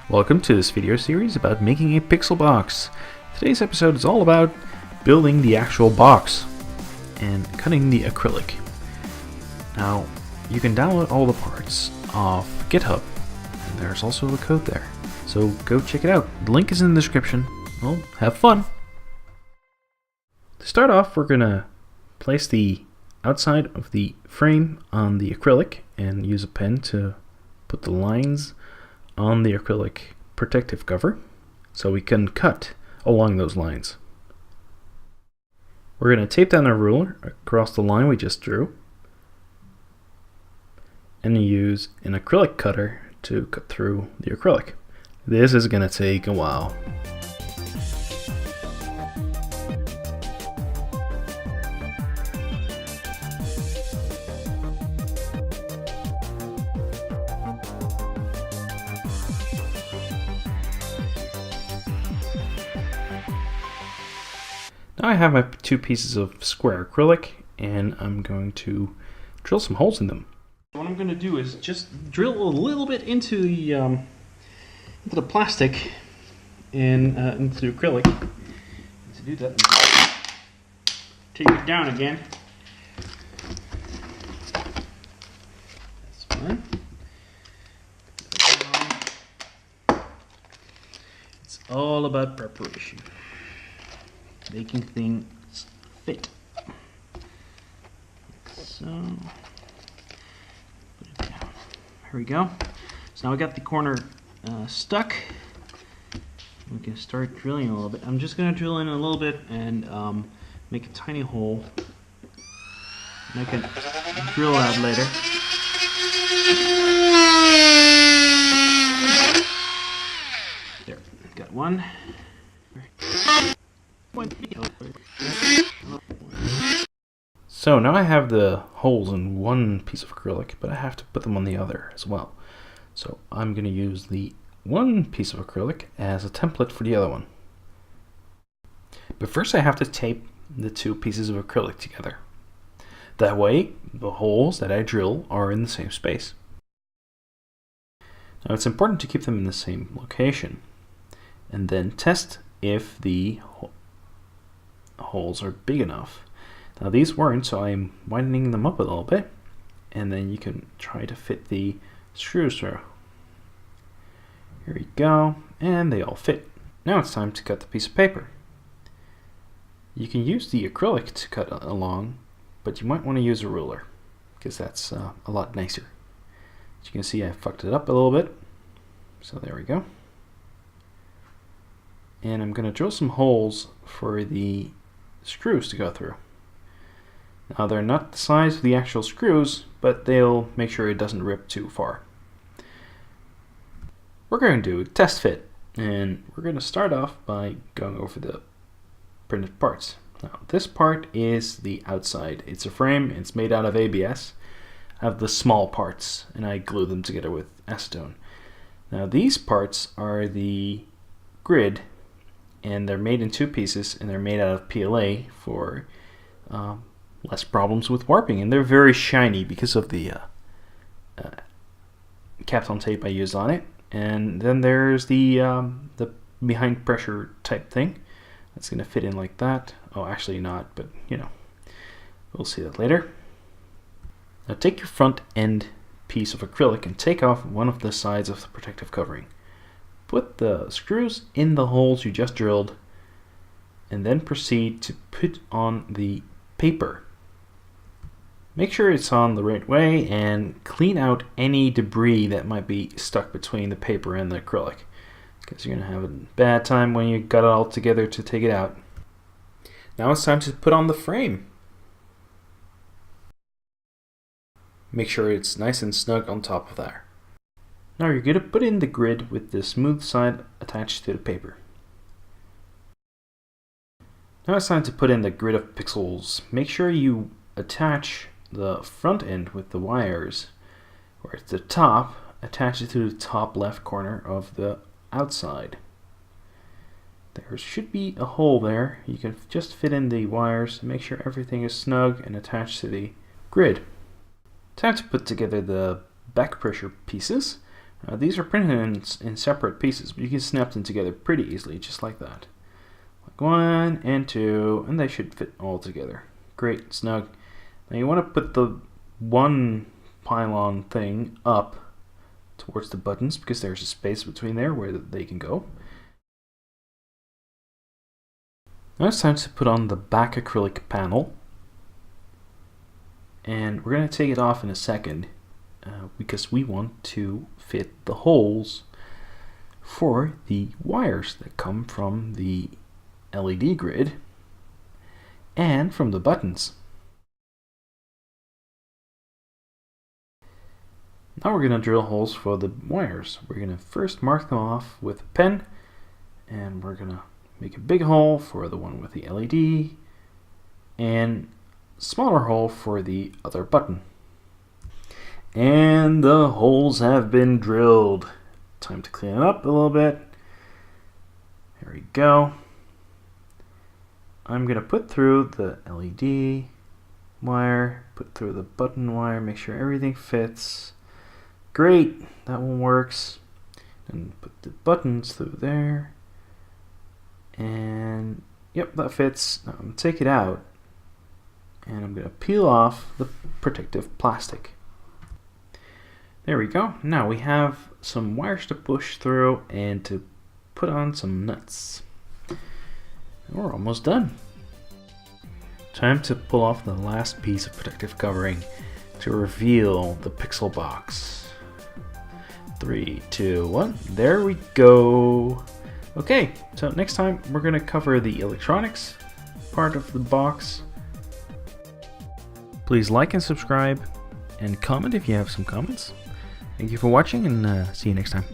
Welcome to this video series about making a pixel box. Today's episode is all about building the actual box and cutting the acrylic. Now, you can download all the parts off GitHub, and there's also the code there. So go check it out. The link is in the description. Well, have fun! To start off, we're gonna place the outside of the frame on the acrylic and use a pen to put the lines on the acrylic protective cover so we can cut along those lines. We're going to tape down a ruler across the line we just drew and use an acrylic cutter to cut through the acrylic. This is going to take a while. Now I have my two pieces of square acrylic, and I'm going to drill some holes in them. What I'm going to do is just drill a little bit into the plastic and into the acrylic. To do that, take it down again. That's fine. It's all about preparation. Making things fit. Like so. Put it down. Here we go. So now we got the corner stuck. We can start drilling a little bit. I'm just going to drill in a little bit and make a tiny hole. And I can drill out later. There, got one. So now I have the holes in one piece of acrylic, but I have to put them on the other as well. So I'm going to use the one piece of acrylic as a template for the other one. But first I have to tape the two pieces of acrylic together. That way the holes that I drill are in the same space. Now it's important to keep them in the same location and then test if the holes are big enough. Now these weren't, so I'm widening them up a little bit, and then you can try to fit the screws through. Here we go, and they all fit. Now it's time to cut the piece of paper. You can use the acrylic to cut along, but you might want to use a ruler, because that's a lot nicer. As you can see, I fucked it up a little bit, so there we go. And I'm going to drill some holes for the screws to go through. Now they're not the size of the actual screws, but they'll make sure it doesn't rip too far. We're going to do test fit, and we're going to start off by going over the printed parts. Now this part is the outside. It's a frame, it's made out of ABS. I have the small parts, and I glue them together with acetone. Now these parts are the grid, and they're made in two pieces, and they're made out of PLA for less problems with warping, and they're very shiny because of the Kapton tape I used on it. And then there's the behind pressure type thing that's going to fit in like that. Oh, actually not, but you know, we'll see that later. Now take your front end piece of acrylic and take off one of the sides of the protective covering. Put the screws in the holes you just drilled, and then proceed to put on the paper. Make sure it's on the right way and clean out any debris that might be stuck between the paper and the acrylic, because you're going to have a bad time when you got it all together to take it out. Now it's time to put on the frame. Make sure it's nice and snug on top of there. Now you're going to put in the grid with the smooth side attached to the paper. Now it's time to put in the grid of pixels. Make sure you attach the front end with the wires, or at the top, attach it to the top left corner of the outside. There should be a hole there. You can just fit in the wires, make sure everything is snug and attached to the grid. Time to put together the back pressure pieces. These are printed in separate pieces, but you can snap them together pretty easily, just like that. Like 1 and 2, and they should fit all together. Great, snug. Now you want to put the one pylon thing up towards the buttons because there's a space between there where they can go. Now it's time to put on the back acrylic panel, and we're going to take it off in a second because we want to fit the holes for the wires that come from the LED grid and from the buttons. Now we're going to drill holes for the wires. We're going to first mark them off with a pen, and we're going to make a big hole for the one with the LED and smaller hole for the other button. And the holes have been drilled. Time to clean it up a little bit. There we go. I'm going to put through the LED wire, put through the button wire, make sure everything fits. Great, that one works. And put the buttons through there. And yep, that fits. Now I'm going to take it out and I'm going to peel off the protective plastic. There we go. Now we have some wires to push through and to put on some nuts. We're almost done. Time to pull off the last piece of protective covering to reveal the pixel box. 3, 2, 1. There we go. Okay, so next time we're going to cover the electronics part of the box. Please like and subscribe and comment if you have some comments. Thank you for watching, and see you next time.